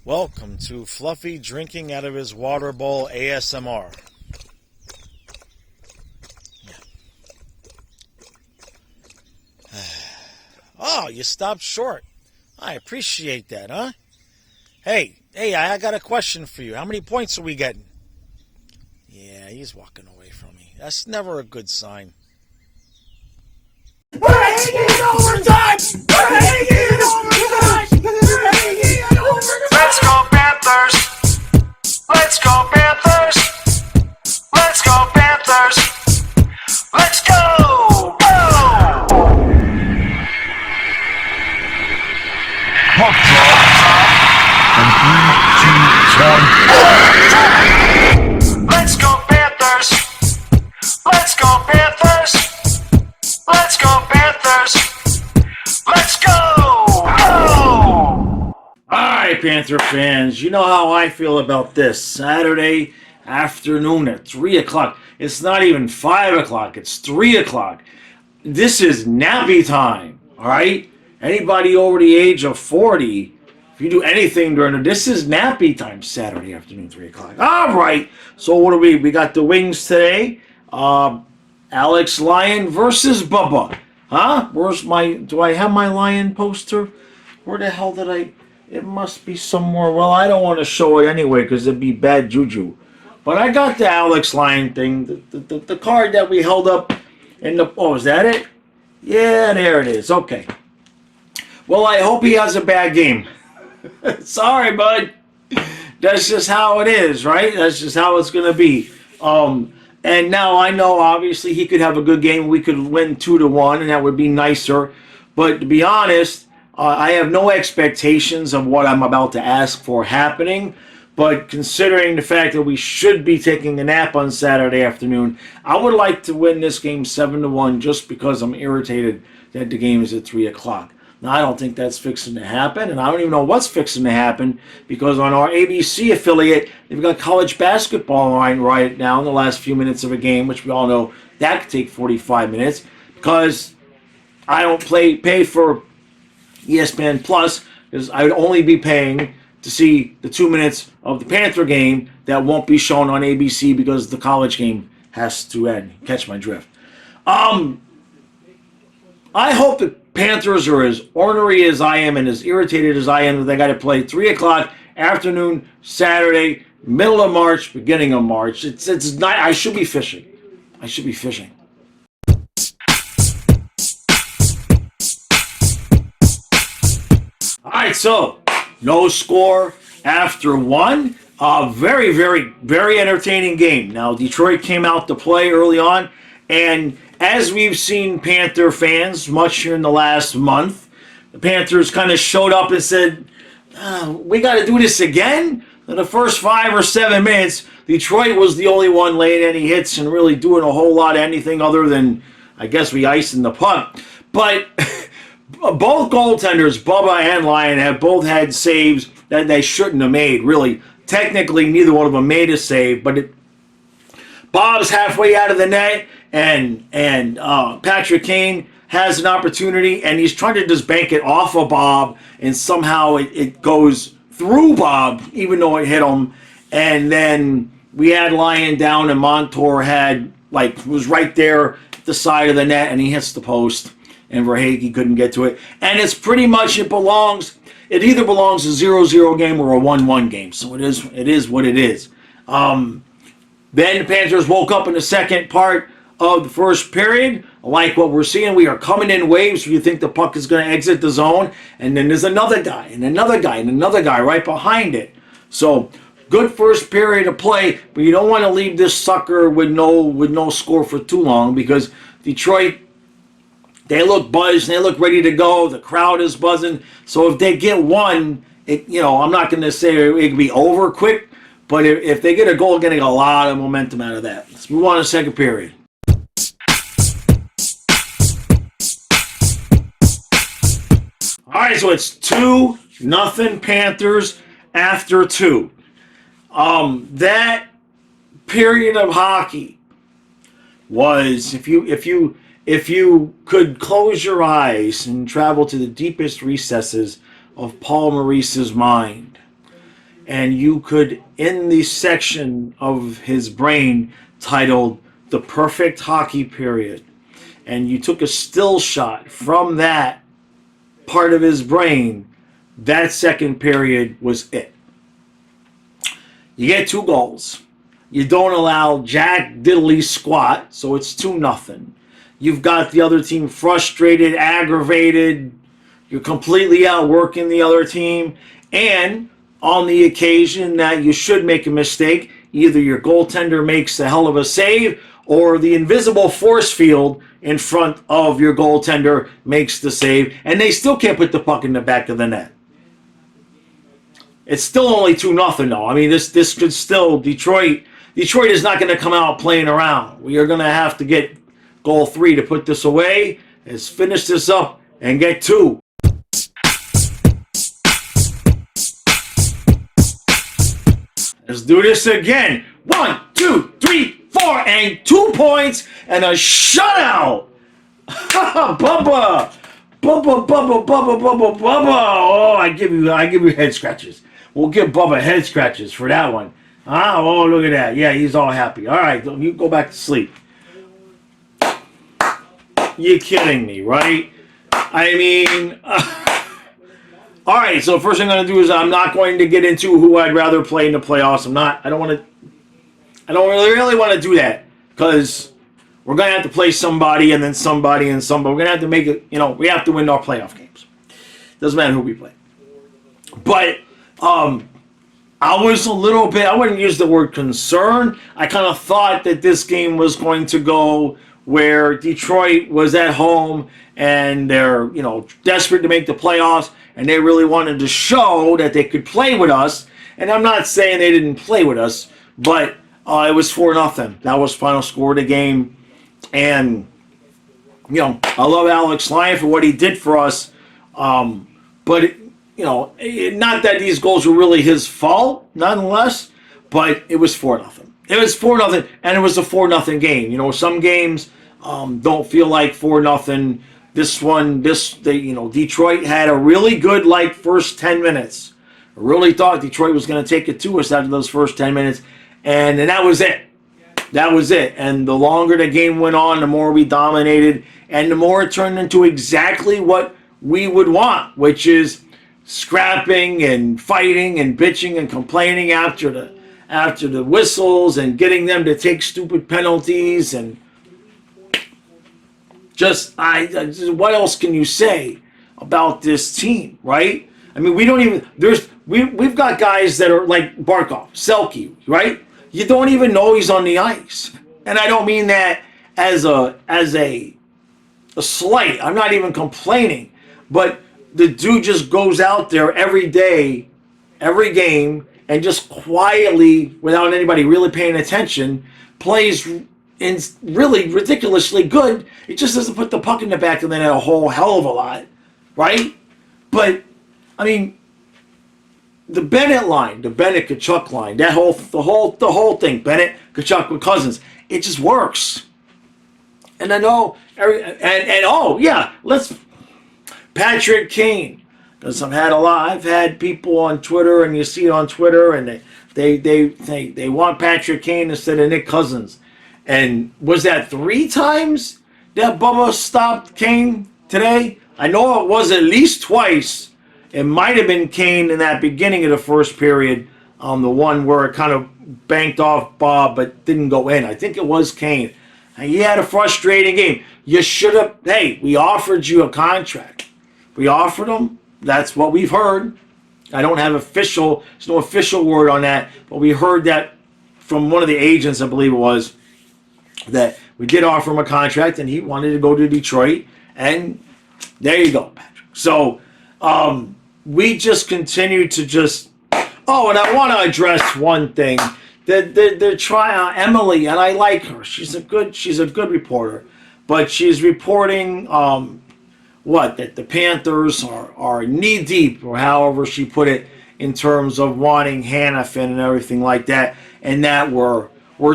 Welcome to Fluffy drinking out of his water bowl ASMR. Oh, you stopped short. I appreciate that, huh? Hey, I got a question for you. How many points are we getting? Yeah, he's walking away from me. That's never a good sign. We're hanging overtime! We're hanging overtime! We're hanging overtime! Let's go Panthers! Let's go Panthers! Let's go Panthers! Let's go! Go! Puck drop. And 3, 2, 1. Let's go Panthers! Let's go Panthers! Let's go Panthers! Let's go! Go! Alright, Panther fans, you know how I feel about this. Saturday afternoon at 3 o'clock. It's not even 5 o'clock, it's 3 o'clock. This is nappy time, alright? Anybody over the age of 40, if you do anything during this is nappy time, Saturday afternoon, 3 o'clock. Alright, so what do we got the Wings today. Alex Lyon versus Bubba. Huh? Do I have my Lion poster? Where the hell did it must be somewhere. Well, I don't want to show it anyway because it'd be bad juju. But I got the Alex Lyon thing, the card that we held up in the, oh, is that it? Yeah, there it is. Okay. Well, I hope he has a bad game. Sorry, bud. That's just how it is, right? That's just how it's going to be. And now I know, obviously, he could have a good game. We could win 2-1, and that would be nicer. But to be honest, I have no expectations of what I'm about to ask for happening. But considering the fact that we should be taking a nap on Saturday afternoon, I would like to win this game 7-1 just because I'm irritated that the game is at 3 o'clock. Now, I don't think that's fixing to happen, and I don't even know what's fixing to happen because on our ABC affiliate, they've got college basketball on right now in the last few minutes of a game, which we all know that could take 45 minutes because I don't pay for ESPN Plus because I would only be paying to see the 2 minutes of the Panther game that won't be shown on ABC because the college game has to end. Catch my drift. I hope the Panthers are as ornery as I am and as irritated as I am that they got to play 3 o'clock afternoon Saturday, middle of March, beginning of March. It's not. I should be fishing. I should be fishing. All right, so no score after one. Very, very, very entertaining game. Now, Detroit came out to play early on, and as we've seen Panther fans much here in the last month, the Panthers kind of showed up and said, we got to do this again? In the first 5 or 7 minutes, Detroit was the only one laying any hits and really doing a whole lot of anything other than, I guess, we icing the puck. But both goaltenders, Bubba and Lyon, have both had saves that they shouldn't have made, really. Technically, neither one of them made a save, but Bob's halfway out of the net, and Patrick Kane has an opportunity, and he's trying to just bank it off of Bob, and somehow it goes through Bob, even though it hit him. And then we had Lyon down, and Montour was right there at the side of the net, and he hits the post, and Verhaeghe couldn't get to it. And it's pretty much it either belongs a 0-0 game or a 1-1 game. So it is what it is. Then the Panthers woke up in the second part of the first period. Like what we're seeing, we are coming in waves. You think the puck is going to exit the zone, and then there's another guy, and another guy, and another guy right behind it. So good first period of play, but you don't want to leave this sucker with no score for too long because Detroit, they look buzzed, they look ready to go. The crowd is buzzing. So if they get one, I'm not going to say it could be over quick, but if they get a goal, getting a lot of momentum out of that. Let's move on to the second period. All right, so it's 2-0 Panthers after 2. That period of hockey was, if you could close your eyes and travel to the deepest recesses of Paul Maurice's mind, and you could, in the section of his brain titled "The Perfect Hockey Period," and you took a still shot from that part of his brain, that second period was it. You get 2 goals. You don't allow jack diddly squat, so it's 2-0. You've got the other team frustrated, aggravated. You're completely outworking the other team. And on the occasion that you should make a mistake, either your goaltender makes a hell of a save or the invisible force field in front of your goaltender makes the save, and they still can't put the puck in the back of the net. It's still only 2-0 though. I mean, this could still, Detroit is not going to come out playing around. We are going to have to get goal 3 to put this away. Let's finish this up and get 2. Let's do this again. 1, 2, 3, 4, and 2 points and a shutout. Bubba. Bubba, Bubba, Bubba, Bubba, Bubba. Oh, I give you head scratches. We'll give Bubba head scratches for that one. Oh, look at that. Yeah, he's all happy. All right, you go back to sleep. You're kidding me, right? I mean, all right, so first thing I'm going to do is I'm not going to get into who I'd rather play in the playoffs. I don't really want to do that because we're going to have to play somebody and then somebody and somebody. We're going to have to make it, we have to win our playoff games. Doesn't matter who we play. But I was a little bit, I wouldn't use the word concerned. I kind of thought that this game was going to go where Detroit was at home and they're, desperate to make the playoffs and they really wanted to show that they could play with us. And I'm not saying they didn't play with us, but it was 4-0. That was final score of the game. And, I love Alex Lyon for what he did for us. But, not that these goals were really his fault, nonetheless, but it was 4-0. It was 4-0, and it was a 4-0 game. Some games don't feel like 4-0. Detroit had a really good, first 10 minutes. I really thought Detroit was going to take it to us after those first 10 minutes, and that was it. That was it. And the longer the game went on, the more we dominated, and the more it turned into exactly what we would want, which is scrapping and fighting and bitching and complaining after the whistles and getting them to take stupid penalties and what else can you say about this team, right? I mean, we've got guys that are like Barkov, Selke, right? You don't even know he's on the ice. And I don't mean that as a slight. I'm not even complaining. But the dude just goes out there every day, every game, and just quietly, without anybody really paying attention, plays in really ridiculously good. It just doesn't put the puck in the back of the net a whole hell of a lot, right? But, I mean, the Bennett line, the Bennett Kachuk line, the whole thing, Bennett, Kachuk with Cousins, it just works. And I know, Patrick Kane, because I've had people on Twitter, and you see it on Twitter, and they want Patrick Kane instead of Nick Cousins. And was that 3 times that Bubba stopped Kane today? I know it was at least twice. It might have been Kane in that beginning of the first period, the one where it kind of banked off Bob but didn't go in. I think it was Kane. And he had a frustrating game. You should have, we offered you a contract. We offered him. That's what we've heard. I don't have there's no official word on that, but we heard that from one of the agents, I believe it was, that we did offer him a contract and he wanted to go to Detroit. And there you go, Patrick. So we just continue to just... Oh, and I want to address one thing. They're trying, Emily, and I like her. She's a good reporter. But she's reporting... that the Panthers are knee-deep, or however she put it, in terms of wanting Hannafin and everything like that, and that we're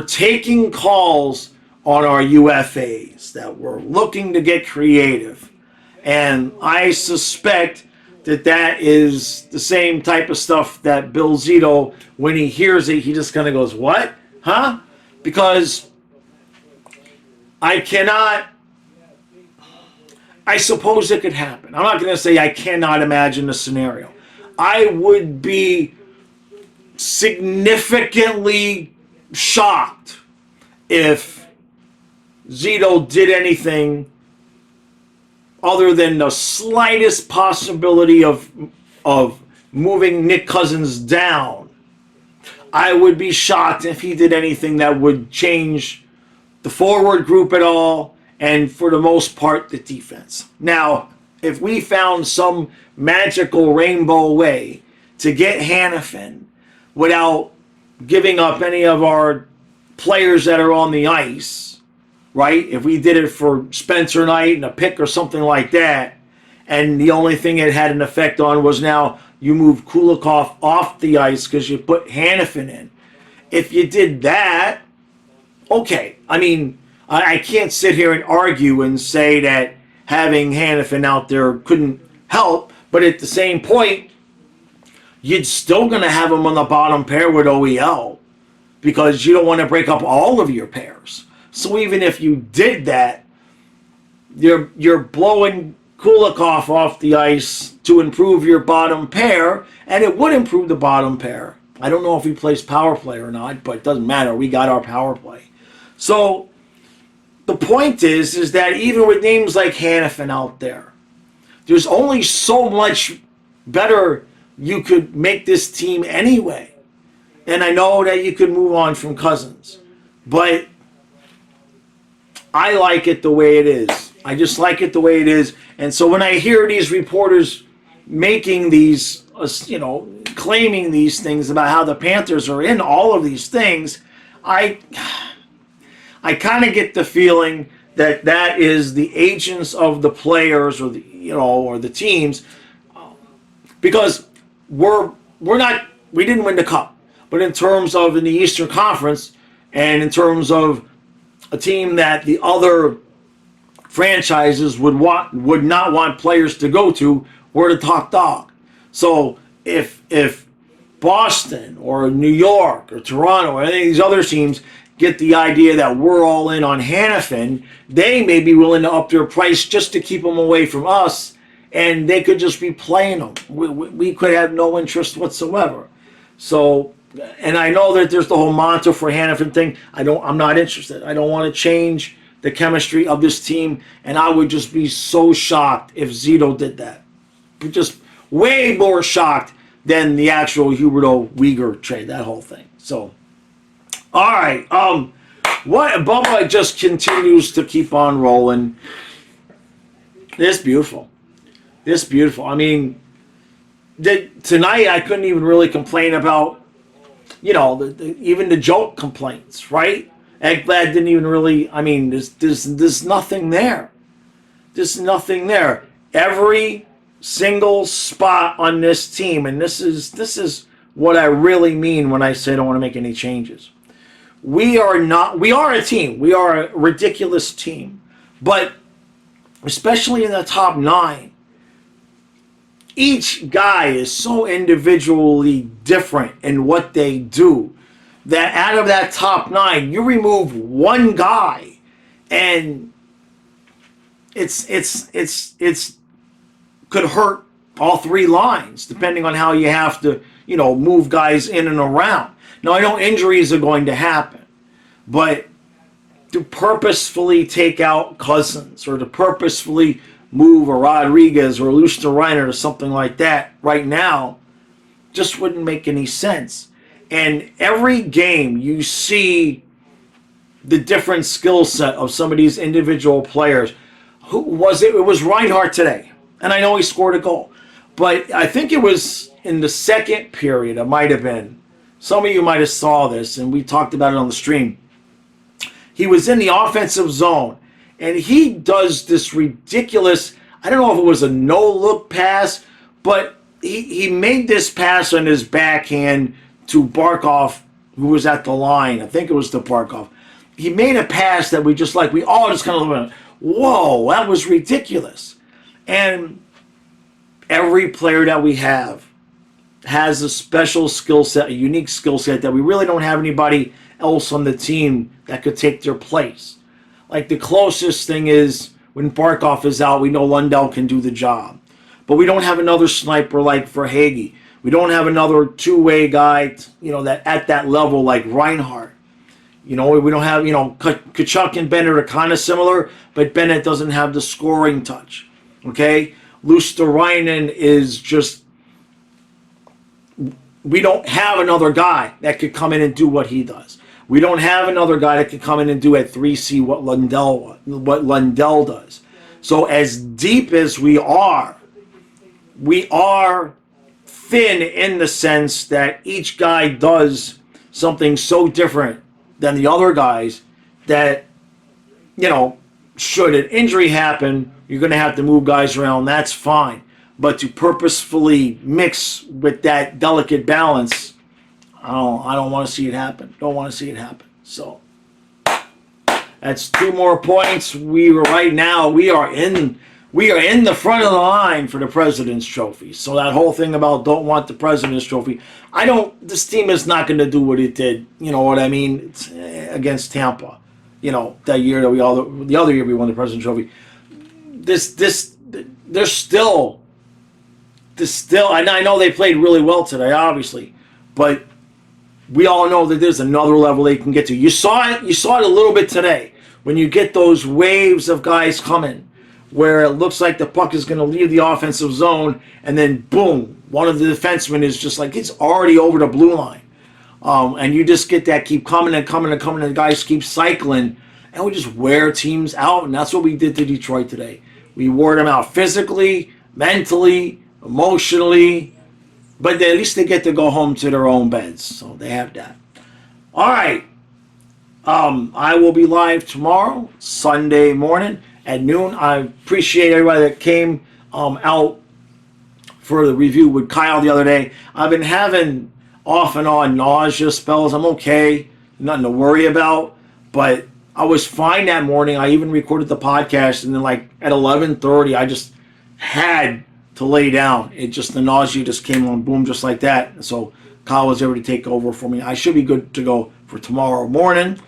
taking calls on our UFAs, that we're looking to get creative. And I suspect that is the same type of stuff that Bill Zito, when he hears it, he just kind of goes, what? Huh? Because I suppose it could happen. I'm not going to say I cannot imagine the scenario. I would be significantly shocked if Zito did anything other than the slightest possibility of moving Nick Cousins down. I would be shocked if he did anything that would change the forward group at all, and for the most part, the defense. Now, if we found some magical rainbow way to get Hannafin without giving up any of our players that are on the ice, right? If we did it for Spencer Knight and a pick or something like that, and the only thing it had an effect on was now you move Kulikov off the ice because you put Hannafin in. If you did that, okay. I mean, I can't sit here and argue and say that having Hannafin out there couldn't help, but at the same point, you're still going to have him on the bottom pair with OEL because you don't want to break up all of your pairs. So even if you did that, you're blowing Kulikov off the ice to improve your bottom pair, and it would improve the bottom pair. I don't know if he plays power play or not, but it doesn't matter. We got our power play. So the point is that even with names like Hannafin out there, there's only so much better you could make this team anyway. And I know that you could move on from Cousins, but I like it the way it is. I just like it the way it is. And so when I hear these reporters making these, claiming these things about how the Panthers are in all of these things, I kind of get the feeling that that is the agents of the players or the teams, because we didn't win the cup, but in terms of in the Eastern Conference and in terms of a team that the other franchises would not want players to go to, we're the top dog. So if Boston or New York or Toronto or any of these other teams get the idea that we're all in on Hannafin, they may be willing to up their price just to keep them away from us, and they could just be playing them. We could have no interest whatsoever. So, and I know that there's the whole mantra for Hannafin thing. I'm not interested. I don't want to change the chemistry of this team, and I would just be so shocked if Zito did that. Just way more shocked than the actual Huberdeau Uyghur trade, that whole thing. So, all right. What Bubba just continues to keep on rolling. It's beautiful. It's beautiful. I mean, tonight I couldn't even really complain about, even the joke complaints, right? Ekblad didn't even really. I mean, there's nothing there. There's nothing there. Every single spot on this team, and this is what I really mean when I say I don't want to make any changes. We are a team. We are a ridiculous team. But especially in the top 9, each guy is so individually different in what they do that out of that top 9, you remove one guy and it's could hurt all 3 lines depending on how you have to, move guys in and around. Now, I know injuries are going to happen, but to purposefully take out Cousins or to purposefully move a Rodriguez or lose to Reinhart or something like that right now just wouldn't make any sense. And every game you see the different skill set of some of these individual players. Who was it? It was Reinhart today. And I know he scored a goal. But I think it was in the second period, it might have been. Some of you might have saw this, and we talked about it on the stream. He was in the offensive zone, and he does this ridiculous, I don't know if it was a no-look pass, but he made this pass on his backhand to Barkov, who was at the line. I think it was to Barkov. He made a pass that we all just kind of went, whoa, that was ridiculous. And every player that we have has a special skill set, a unique skill set that we really don't have anybody else on the team that could take their place. Like the closest thing is when Barkov is out, we know Lundell can do the job. But we don't have another sniper like Verhaeghe. We don't have another two-way guy, that at that level like Reinhart. We don't have, Kachuk and Bennett are kind of similar, but Bennett doesn't have the scoring touch. Okay? Luosterainen is just, we don't have another guy that could come in and do what he does. We don't have another guy that could come in and do at 3C what Lundell does. So as deep as we are thin in the sense that each guy does something so different than the other guys that, should an injury happen, you're going to have to move guys around. That's fine. But to purposefully mix with that delicate balance, I don't want to see it happen. Don't want to see it happen. So that's 2 more points. We are in the front of the line for the President's Trophy. So that whole thing about don't want the President's Trophy, this team is not going to do what it did. You know what I mean? It's against Tampa. That year that the other year we won the President's Trophy. There's still, and I know they played really well today, obviously, but we all know that there's another level they can get to. You saw it a little bit today when you get those waves of guys coming where it looks like the puck is going to leave the offensive zone and then boom, one of the defensemen is just like, it's already over the blue line. And you just get that keep coming and coming and coming and the guys keep cycling and we just wear teams out, and that's what we did to Detroit today. We wore them out physically, mentally, emotionally, but at least they get to go home to their own beds. So they have that. All right. I will be live tomorrow, Sunday morning at noon. I appreciate everybody that came out for the review with Kyle the other day. I've been having off and on nausea spells. I'm okay. Nothing to worry about. But I was fine that morning. I even recorded the podcast, and then like at 11:30, I just had to lay down. The nausea just came on, boom, just like that. So Kyle was able to take over for me. I should be good to go for tomorrow morning.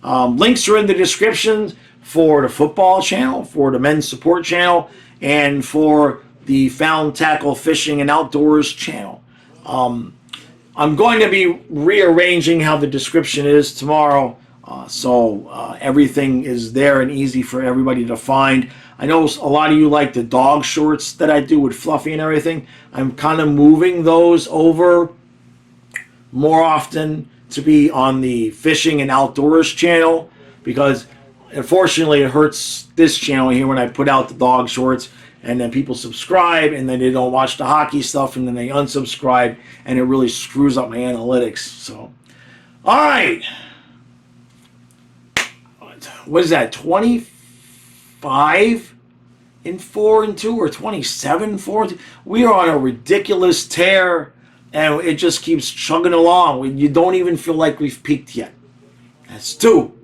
Links are in the description for the football channel, for the men's support channel, and for the Found Tackle Fishing and Outdoors channel. I'm going to be rearranging how the description is tomorrow, so everything is there and easy for everybody to find. I know a lot of you like the dog shorts that I do with Fluffy and everything. I'm kind of moving those over more often to be on the Fishing and Outdoors channel because unfortunately it hurts this channel here when I put out the dog shorts and then people subscribe and then they don't watch the hockey stuff and then they unsubscribe and it really screws up my analytics. So, all right. What is that, 25 in 4-2 or 27-4? We are on a ridiculous tear, and it just keeps chugging along. You don't even feel like we've peaked yet. That's 2.